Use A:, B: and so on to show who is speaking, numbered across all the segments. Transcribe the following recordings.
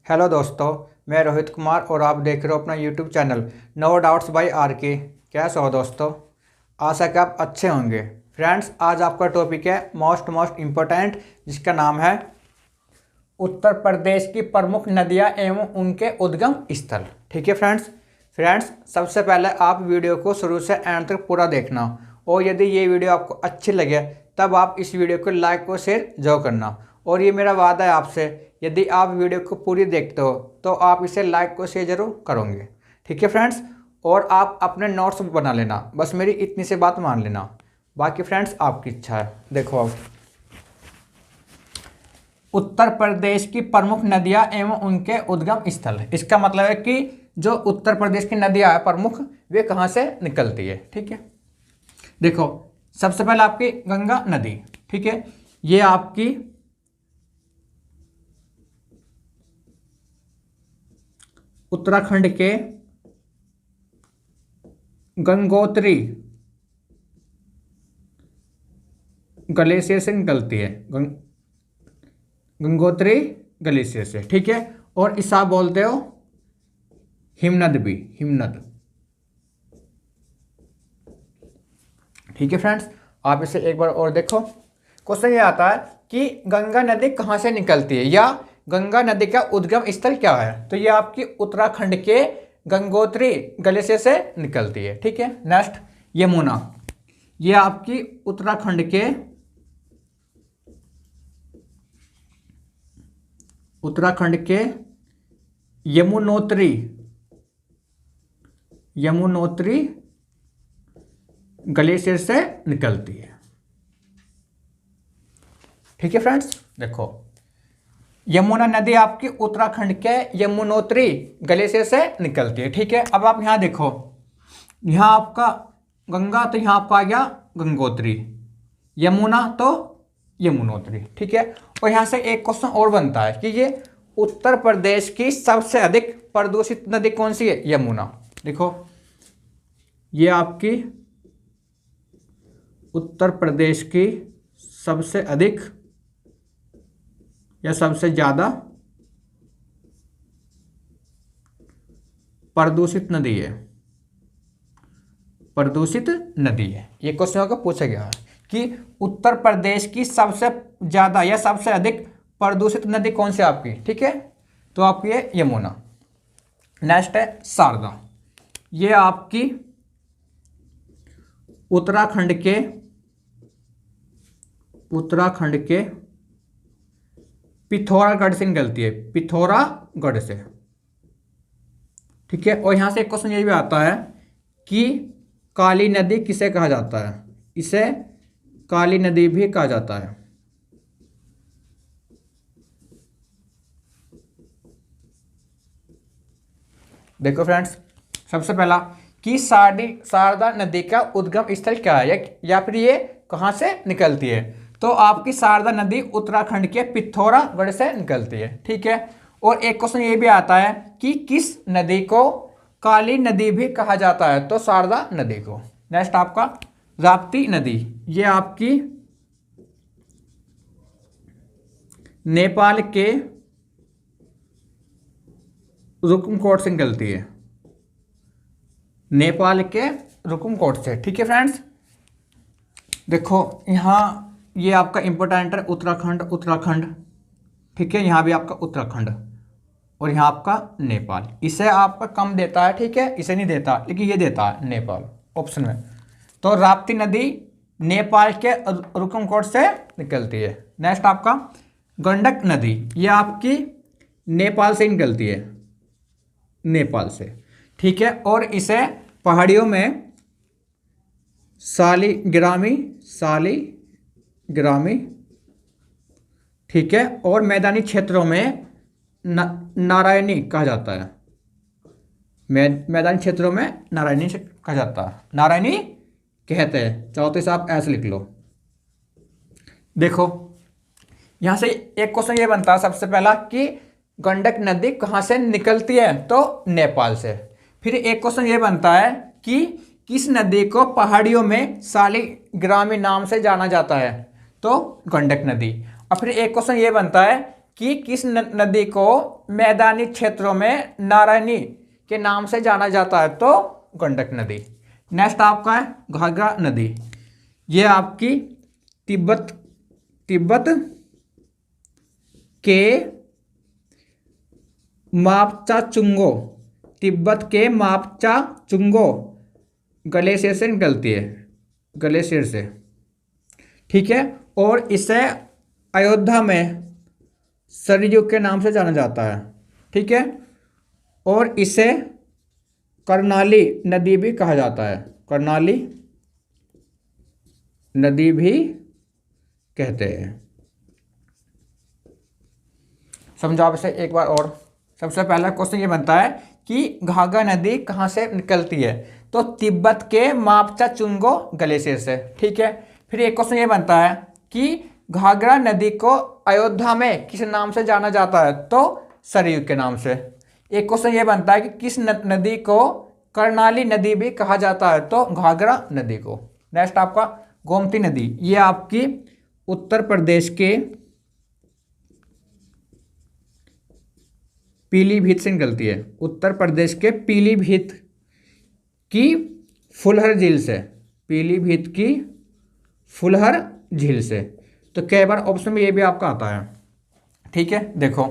A: Hello दोस्तों, मैं रोहित कुमार और आप देख रहे हो अपना YouTube channel no doubts by R K. कैसे हो दोस्तों? आशा कि आप अच्छे होंगे। फ्रेंड्स, आज आपका टॉपिक है मोस्ट इम्पोर्टेंट, जिसका नाम है उत्तर प्रदेश की प्रमुख नदियां एवं उनके उद्गम स्थल। ठीक है फ्रेंड्स, सबसे पहले आप वीडियो को शुरू से एंड तक पूरा देखना, और यदि ये वीडियो आपको अच्छी लगे तब आप इस वीडियो को लाइक और शेयर जरूर करना। और ये मेरा वादा है आपसे, यदि आप वीडियो को पूरी देखते हो तो आप इसे लाइक और शेयर जरूर करोगे। ठीक है फ्रेंड्स, और आप अपने नोट्स बना लेना, बस मेरी इतनी सी बात मान लेना, बाकी फ्रेंड्स आपकी इच्छा है। देखो, अब उत्तर प्रदेश की प्रमुख नदियां एवं उनके उद्गम स्थल। इसका मतलब है कि जो उत्तर प्रदेश की नदियां है प्रमुख, वे कहाँ से निकलती है। ठीक है, देखो सबसे पहले आपकी गंगा नदी। ठीक है, ये आपकी उत्तराखंड के गंगोत्री ग्लेशियर से निकलती है, गंगोत्री ग्लेशियर से। ठीक है, और इसे आप बोलते हो हिमनद भी, हिमनद। ठीक है फ्रेंड्स, आप इसे एक बार और देखो। क्वेश्चन ये आता है कि गंगा नदी कहाँ से निकलती है, या गंगा नदी का उद्गम स्थल क्या है। तो ये आपकी उत्तराखंड के गंगोत्री ग्लेशियर से निकलती है। ठीक है, नेक्स्ट यमुना। ये आपकी उत्तराखंड के यमुनोत्री ग्लेशियर से निकलती है। ठीक है फ्रेंड्स, देखो यमुना नदी आपकी उत्तराखंड के यमुनोत्री ग्लेशियर से निकलती है। ठीक है, अब आप यहां देखो, यहां आपका गंगा, तो यहां आपका आ गया गंगोत्री, यमुना तो यमुनोत्री। ठीक है, और यहां से एक क्वेश्चन और बनता है कि ये उत्तर प्रदेश की सबसे अधिक प्रदूषित नदी कौन सी है। यमुना। देखो, ये आपकी उत्तर प्रदेश की सबसे अधिक या सबसे ज्यादा प्रदूषित नदी है, प्रदूषित नदी है। ये क्वेश्चन का पूछा गया है कि उत्तर प्रदेश की सबसे ज्यादा या सबसे अधिक प्रदूषित नदी कौन सी आपकी। ठीक है, तो आपकी है यमुना। नेक्स्ट है शारदा। ये आपकी उत्तराखंड के पिथौरागढ़ से निकलती है, पिथौरागढ़ से। ठीक है, और यहां से एक क्वेश्चन ये भी आता है कि काली नदी किसे कहा जाता है। इसे काली नदी भी कहा जाता है। देखो फ्रेंड्स, सबसे पहला कि शारदा नदी का उद्गम स्थल क्या है, या फिर ये कहां से निकलती है। तो आपकी शारदा नदी उत्तराखंड के पिथौरागढ़ से निकलती है। ठीक है, और एक क्वेश्चन ये भी आता है कि किस नदी को काली नदी भी कहा जाता है। तो शारदा नदी को। नेक्स्ट आपका राप्ती नदी। ये आपकी नेपाल के रुकमकोट से निकलती है, नेपाल के रुकमकोट से। ठीक है फ्रेंड्स, देखो यहाँ ये आपका इंपॉर्टेंट है उत्तराखंड। ठीक है, यहाँ भी आपका उत्तराखंड, और यहाँ आपका नेपाल। इसे आपका कम देता है, ठीक है, इसे नहीं देता, लेकिन ये देता है नेपाल ऑप्शन में। तो राप्ती नदी नेपाल के रुकमकोट से निकलती है। नेक्स्ट आपका गंडक नदी। ये आपकी नेपाल से निकलती है, नेपाल से। ठीक है, और इसे पहाड़ियों में सालीग्रामी, ठीक है, और मैदानी क्षेत्रों में नारायणी कहा जाता है। मैदानी क्षेत्रों में नारायणी कहा जाता है, नारायणी कहते हैं। चाहो तो इसे आप ऐसे लिख लो। देखो, यहां से एक क्वेश्चन ये बनता है सबसे पहला कि गंडक नदी कहां से निकलती है। तो नेपाल से। फिर एक क्वेश्चन ये बनता है कि किस नदी को पहाड़ियों में सालीग्रामी नाम से जाना जाता है। तो गंडक नदी। और फिर एक क्वेश्चन ये बनता है कि किस नदी को मैदानी क्षेत्रों में नारायणी के नाम से जाना जाता है? तो गंडक नदी। नेक्स्ट आपका है घाघरा नदी। ये आपकी तिब्बत के मापचाचुंगो ग्लेशियर से निकलती है, ग्लेशियर से, ठीक है। और इसे अयोध्या में सरयू के नाम से जाना जाता है, ठीक है। और इसे कर्णाली नदी भी कहा जाता है, कर्णाली नदी भी कहते हैं। समझो आप इसे एक बार और। सबसे पहला क्वेश्चन ये बनता है कि घाघरा नदी कहाँ से निकलती है? तो तिब्बत के मापचाचुंगो ग्लेशियर से, ठीक है। फिर एक क्वेश्चन ये बनता है कि घाघरा नदी को अयोध्या में किस नाम से जाना जाता है? तो सरयू के नाम से। एक क्वेश्चन ये बनता है कि किस नदी को कर्णाली नदी भी कहा जाता है? तो घाघरा नदी को। नेक्स्ट आपका गोमती नदी। ये आपकी उत्तर प्रदेश के पीलीभीत से निकलती है, उत्तर प्रदेश के पीलीभीत की फुलहर झील से, पीलीभीत की फुलहर झील से। तो कई बार ऑप्शन में ये भी आपका आता है, ठीक है। देखो,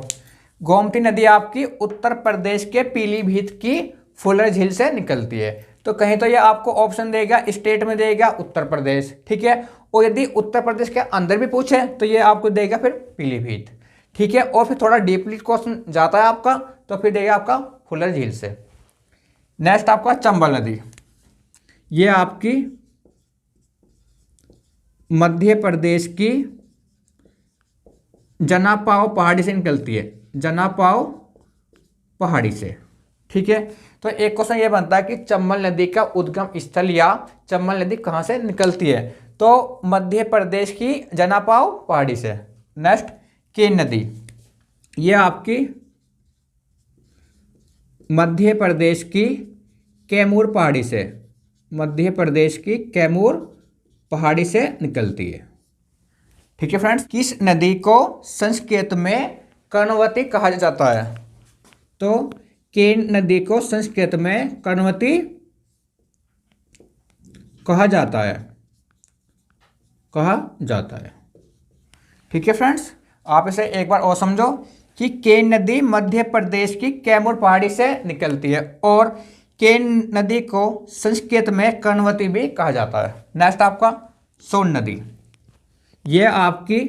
A: गोमती नदी आपकी उत्तर प्रदेश के पीलीभीत की फुलहर झील से निकलती है। तो कहीं तो ये आपको ऑप्शन देगा, स्टेट में देगा उत्तर प्रदेश, ठीक है। और यदि उत्तर प्रदेश के अंदर भी पूछे तो ये आपको देगा फिर पीलीभीत, ठीक है। और फिर थोड़ा डीपली क्वेश्चन जाता है आपका तो फिर देगा आपका फुलहर झील से। नेक्स्ट आपका चंबल नदी। ये आपकी मध्य प्रदेश की जनापाव पहाड़ी से निकलती है, जनापाव पहाड़ी से, ठीक है। तो एक क्वेश्चन ये बनता है कि चंबल नदी का उद्गम स्थल या चंबल नदी कहाँ से निकलती है? तो मध्य प्रदेश की जनापाव पहाड़ी से। नेक्स्ट केन नदी। ये आपकी मध्य प्रदेश की कैमूर पहाड़ी से, मध्य प्रदेश की कैमूर पहाड़ी से निकलती है, ठीक है फ्रेंड्स। किस नदी को संस्कृत में कर्णवती कहा जाता है? तो केन नदी को संस्कृत में कर्णवती कहा जाता है, ठीक है फ्रेंड्स। आप इसे एक बार और समझो कि केन नदी मध्य प्रदेश की कैमूर पहाड़ी से निकलती है और केन नदी को संस्कृत में कर्णवती भी कहा जाता है। नेक्स्ट आपका सोन नदी। यह आपकी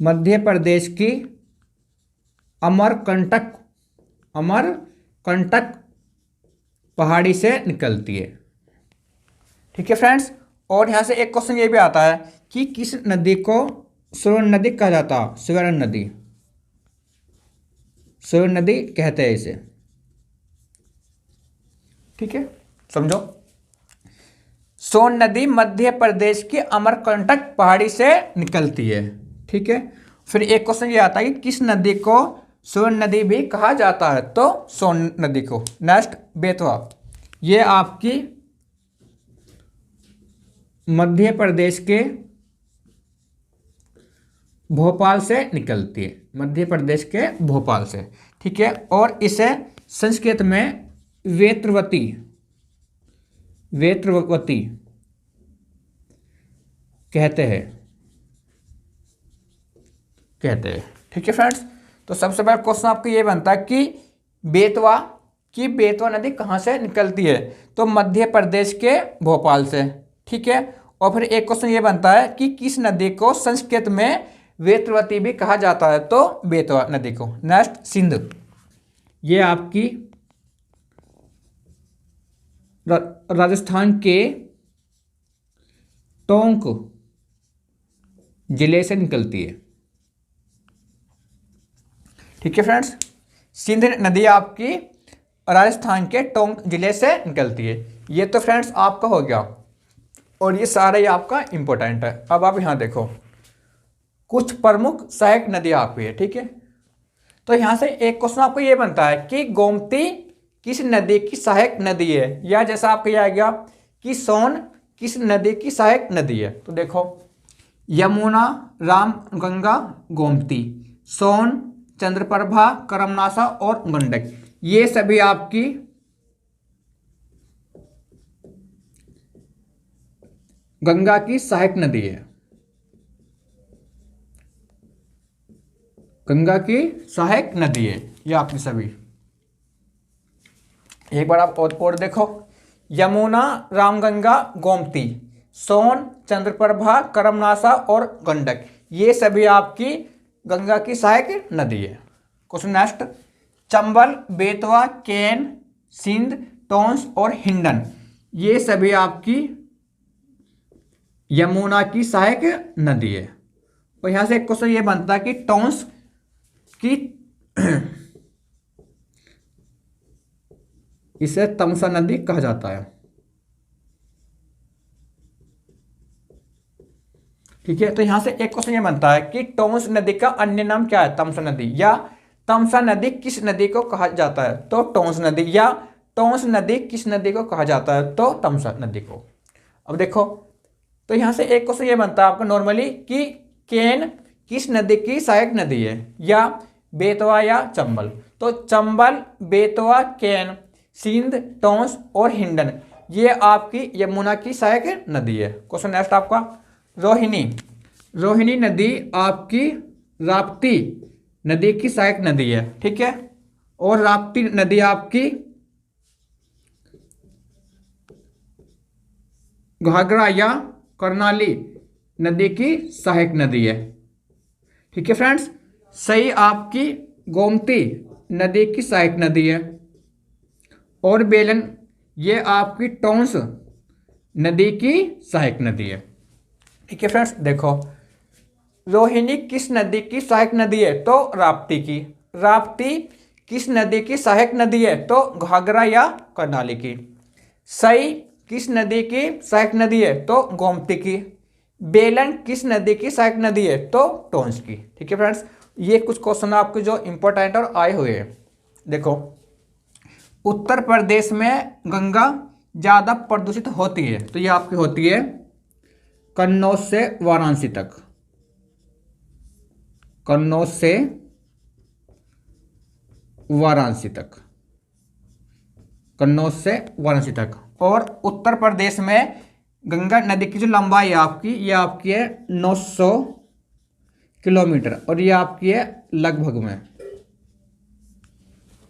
A: मध्य प्रदेश की अमरकंटक पहाड़ी से निकलती है, ठीक है फ्रेंड्स। और यहां से एक क्वेश्चन ये भी आता है कि किस नदी को स्वर्ण नदी कहा जाता है? स्वर्ण नदी कहते हैं इसे, ठीक है। समझो, सोन नदी मध्य प्रदेश की अमरकंटक पहाड़ी से निकलती है, ठीक है। फिर एक क्वेश्चन ये आता है कि किस नदी को स्वर्ण नदी भी कहा जाता है? तो सोन नदी को। नेक्स्ट बेतवा। ये आपकी मध्य प्रदेश के भोपाल से निकलती है, मध्य प्रदेश के भोपाल से, ठीक है। और इसे संस्कृत में वेत्रवती कहते हैं, ठीक है फ्रेंड्स। तो सबसे पहला क्वेश्चन आपको ये बनता है कि बेतवा नदी कहाँ से निकलती है? तो मध्य प्रदेश के भोपाल से, ठीक है। और फिर एक क्वेश्चन ये बनता है कि किस नदी को संस्कृत में वेत्रवती भी कहा जाता है? तो बेतवा नदी को। नेक्स्ट सिंधु। ये आपकी राजस्थान के टोंक जिले से निकलती है, ठीक है फ्रेंड्स। सिंध नदी आपकी राजस्थान के टोंक जिले से निकलती है। ये तो फ्रेंड्स आपका हो गया और ये सारा ही आपका इंपॉर्टेंट है। अब आप यहाँ देखो, कुछ प्रमुख सहायक नदियाँ आपकी है, ठीक है। तो यहाँ से एक क्वेश्चन आपको ये बनता है कि गोमती किस नदी की सहायक नदी है? या जैसा आपको यह आ गया कि सोन किस नदी की सहायक नदी है? तो देखो, यमुना, राम गंगा, गोमती, सोन, चंद्रप्रभा, करमनासा और गंडक, ये सभी आपकी गंगा की सहायक नदी है। गंगा की सहायक नदी है ये आपकी सभी। एक बार आप और देखो, यमुना, रामगंगा, गोमती, सोन, चंद्रप्रभा, करमनासा और गंडक, ये सभी आपकी गंगा की सहायक नदी है। क्वेश्चन नेक्स्ट, चंबल, बेतवा, केन, सिंध, टोंस और हिंडन, ये सभी आपकी यमुना की सहायक नदी है। और यहां से एक क्वेश्चन ये बनता है कि टोंस की इसे तमसा नदी कहा जाता है। ठीक है, तो यहां से एक क्वेश्चन ये बनता है कि टोंस नदी का अन्य नाम क्या है, तमसा नदी, या तमसा नदी किस नदी को कहा जाता है, तो टोंस नदी, या टोंस नदी किस नदी को कहा जाता है, तो तमसा नदी को। अब देखो, तो यहां से एक क्वेश्चन ये बनता है आपका नॉर्मली कि केन किस नदी की सहायक नदी है, या बेतवा या चंबल, तो चंबल, बेतवा, केन, सिंध, टोंस और हिंडन, ये आपकी यमुना की सहायक नदी है। क्वेश्चन नेक्स्ट आपका, रोहिणी, रोहिणी नदी आपकी राप्ती नदी की सहायक नदी है। ठीक है, और राप्ती नदी आपकी घाघरा या कर्नाली नदी की सहायक नदी है। ठीक है फ्रेंड्स, सही आपकी गोमती नदी की सहायक नदी है, और बेलन ये आपकी टोंस नदी की सहायक नदी है। ठीक है फ्रेंड्स, देखो, रोहिणी किस नदी की सहायक नदी है, तो राप्ती की। राप्ती किस नदी की सहायक नदी है, तो घाघरा या कर्नाली की। सई किस नदी की सहायक नदी है, तो गोमती की। बेलन किस नदी की सहायक नदी है, तो टोंस की। ठीक है फ्रेंड्स, ये कुछ क्वेश्चन आपके जो इंपॉर्टेंट और आए हुए हैं। देखो, उत्तर प्रदेश में गंगा ज्यादा प्रदूषित होती है, तो ये आपकी होती है कन्नौज से वाराणसी तक। कन्नौज से वाराणसी तक, कन्नौज से वाराणसी तक। और उत्तर प्रदेश में गंगा नदी की जो लंबाई है आपकी, ये आपकी है 900 किलोमीटर, और ये आपकी है लगभग में।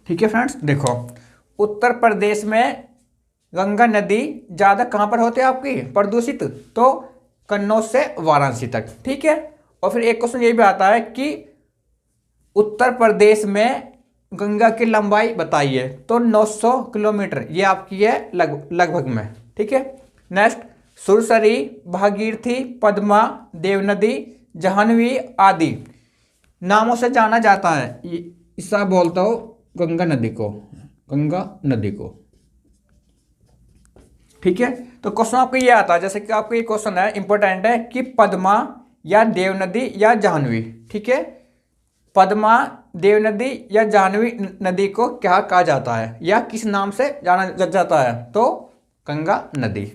A: ठीक है फ्रेंड्स, देखो, उत्तर प्रदेश में गंगा नदी ज़्यादा कहाँ पर होती है आपकी प्रदूषित, तो कन्नौज से वाराणसी तक। ठीक है, और फिर एक क्वेश्चन ये भी आता है कि उत्तर प्रदेश में गंगा की लंबाई बताइए, तो 900 किलोमीटर, ये आपकी है लगभग में। ठीक है, नेक्स्ट, सुरसरी, भागीरथी, पद्मा, देवनदी, जाह्नवी आदि नामों से जाना जाता है, ऐसा बोलता हूँ गंगा नदी को, गंगा नदी को। ठीक है, तो क्वेश्चन आपको ये आता है, जैसे कि आपको ये क्वेश्चन है इंपॉर्टेंट है कि पद्मा या देवनदी या जाह्नवी। ठीक है, पद्मा, देवनदी या जाह्नवी नदी को क्या कहा जाता है, या किस नाम से जाना जाता है, तो गंगा नदी।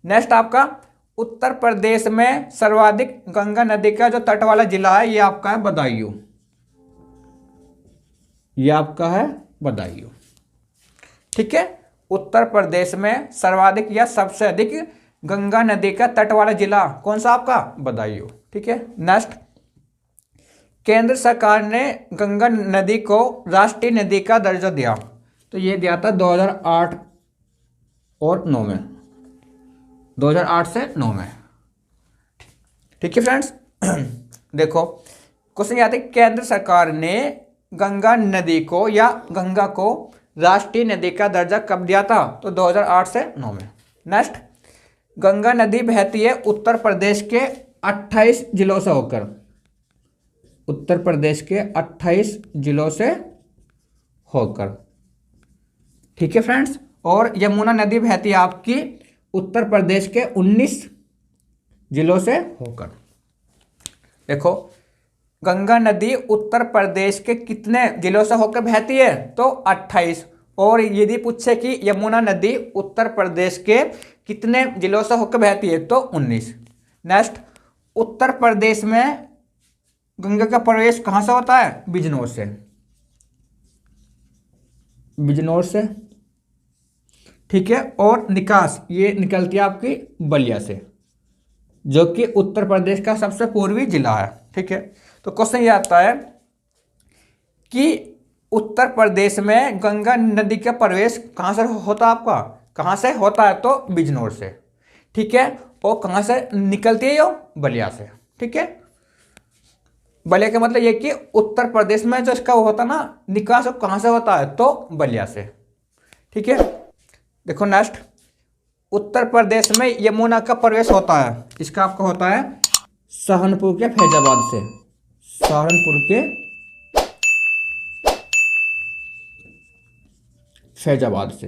A: नेक्स्ट आपका, उत्तर प्रदेश में सर्वाधिक गंगा नदी का जो तट वाला जिला है, ये आपका है बदायूं। ये आपका है बदायूं। ठीक है, उत्तर प्रदेश में सर्वाधिक या सबसे अधिक गंगा नदी का तट वाला जिला कौन सा आपका, बदायूं। ठीक है, नेक्स्ट, केंद्र सरकार ने गंगा नदी को राष्ट्रीय नदी का दर्जा दिया, तो ये दिया था 2008 और 9 में, 2008 से 9 में। ठीक है फ्रेंड्स, देखो, क्वेश्चन ये आता है केंद्र सरकार ने गंगा नदी को या गंगा को राष्ट्रीय नदी का दर्जा कब दिया था, तो 2008 से 9 में। नेक्स्ट, गंगा नदी बहती है उत्तर प्रदेश के 28 जिलों से होकर, उत्तर प्रदेश के 28 जिलों से होकर। ठीक है फ्रेंड्स, और यमुना नदी बहती है आपकी उत्तर प्रदेश के 19 जिलों से होकर। देखो, गंगा नदी उत्तर प्रदेश के कितने जिलों से होकर बहती है, तो 28। और यदि पूछे कि यमुना नदी उत्तर प्रदेश के कितने जिलों से होकर बहती है, तो 19। नेक्स्ट, उत्तर प्रदेश में गंगा का प्रवेश कहाँ से होता है? बिजनौर से। बिजनौर से, ठीक है। और निकास ये निकलती है आपकी बलिया से, जो कि उत्तर प्रदेश का सबसे पूर्वी जिला है, ठीक है। तो क्वेश्चन ये आता है कि उत्तर प्रदेश में गंगा नदी का प्रवेश कहाँ से होता है आपका? कहाँ से होता है? तो बिजनौर से, ठीक है। और कहाँ से निकलती है? यो बलिया से, ठीक है। बलिया का मतलब ये कि उत्तर प्रदेश में जो इसका वो होता है ना निकास, वो कहाँ से होता है? तो बलिया से, ठीक है। देखो नेक्स्ट, उत्तर प्रदेश में यमुना का प्रवेश होता है, इसका आपका होता है सहारनपुर के फैजाबाद से। सहारनपुर के फैजाबाद से,